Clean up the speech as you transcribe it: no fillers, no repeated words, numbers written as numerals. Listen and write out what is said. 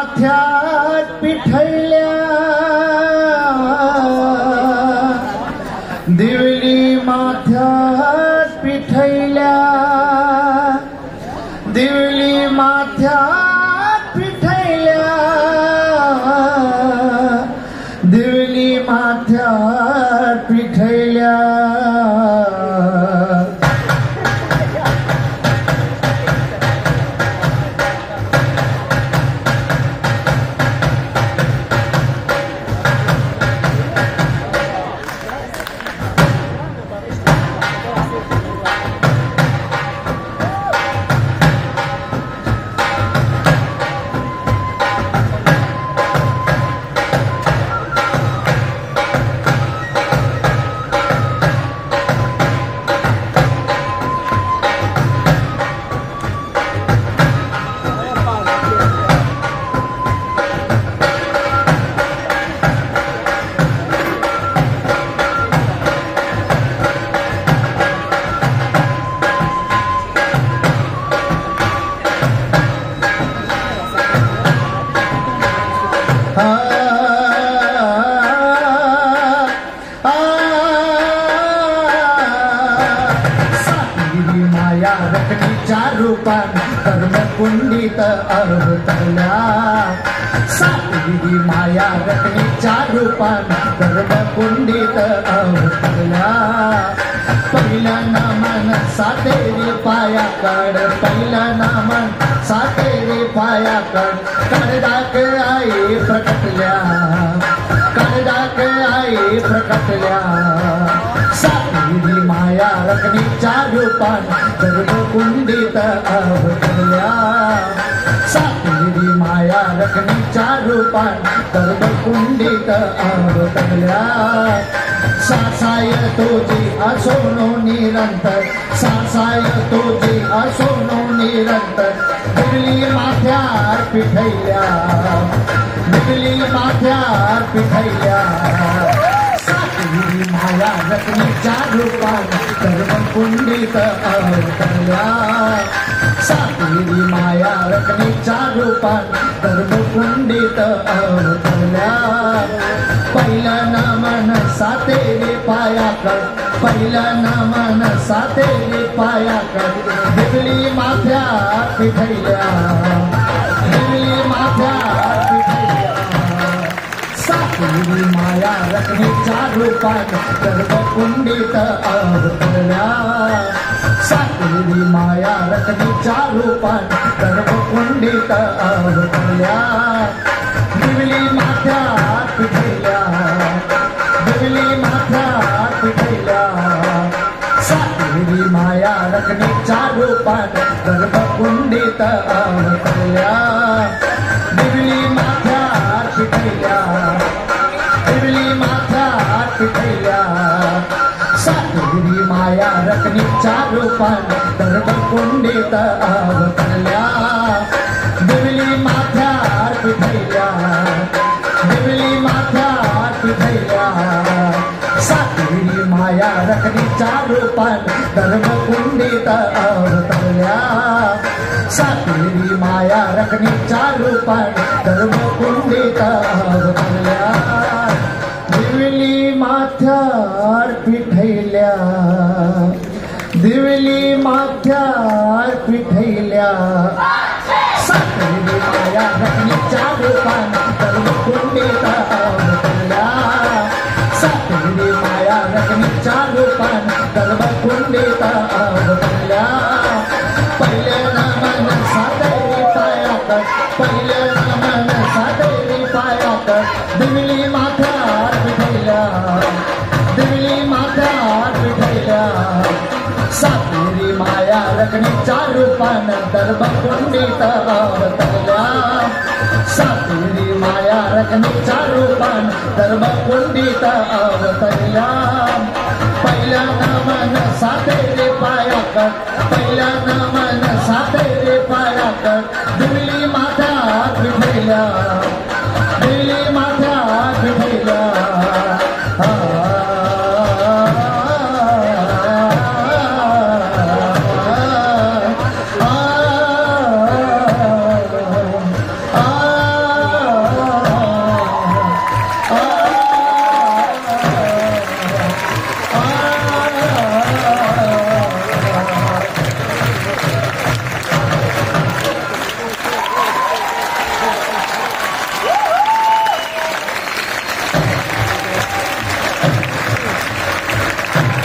माथ्यात पिठल्या दिवली माथ्यात पिठल्या दिवली माथ्यात पिठल्या दिवली माथ्यात पिठल्या कुंडीत अवतरल्या सातवी माया रत्नीच्या रूपान कर्म कुंडीत अवतरल्या पहिलं नमन सातेरी पायाकड पहिलं नमन सातेरी पायाकड कडदाक आई प्रकटल्या कडदाक आई प्रकटल्या सातवी माया रत्नीच्या रूपान कर्म कुंडीत अवतरल्या सातवी माया रत्नीच्या रूपान कर्म कुंडीत अवतरल्या सासाय तुझी असोनो निरंतर सासाय तुझी असोनो निरंतर दिवली माथ्यार पिठल्या दिवली माथ्यार पिठल्या सातवी माया रत्नीच्या रूपान कर्म कुंडीत अवतरल्या सातवी माया रत्नीच्या रूपान कर्म कुंडीत अवतरल्या पहिलं नमन सातेरी पायाकड पहिलं नमन सातेरी पायाकड दिवली माथ्यात पिठल्या दिवली माथ्यात पिठल्या सातवी माया रत्नीच्या रूपान कर्म कुंडीत अवतरल्या सातवी माया रत्नीच्या रूपान कर्म कुंडीत अवतरल्या दिवली माथ्यात पिठल्या दिवली माथ्यात पिठल्या सातवी माया रत्नीच्या रूपान कर्म कुंडीत अवतरल्या दिवली माथ्यात पिठल्या दिवली माथ्यात पिठल्या सातवी माया रत्नीच्या रूपान कर्म कुंडीत अवतरल्या दिवली माथ्यात पिठल्या दिवली माथ्यात पिठल्या सातवी माया रत्नीच्या रूपान कर्म कुंडीत अवतरल्या सातवी माया रत्नीच्या रूपान कर्म कुंडीत अवतरल्या दिवली माथ्यार पिठल्या दिवली माथ्यार पिठल्या सातवी माया रत्नीच्या रूपान कर्म कुंडीत अवतरल्या सातवी माया रत्नीच्या रूपान कर्म कुंडीत अवतरल्या पहिलं नमन सातेरी पायाकड पहिलं नमन सातेरी पायाकड दिवली माथ्यात पिठल्या दिवली माथ्यात पिठल्या सातवी माया रत्नीच्या रूपान कर्म कुंडीत अवतरल्या सातवी माया रत्नीच्या रूपान कर्म कुंडीत अवतरल्या पहिलं नमन सातेरी पायाकड पहिलं नमन सातेरी पायाकड दिवली माथ्यात पिठल्या दिवली माथ्यात पिठल्या खमा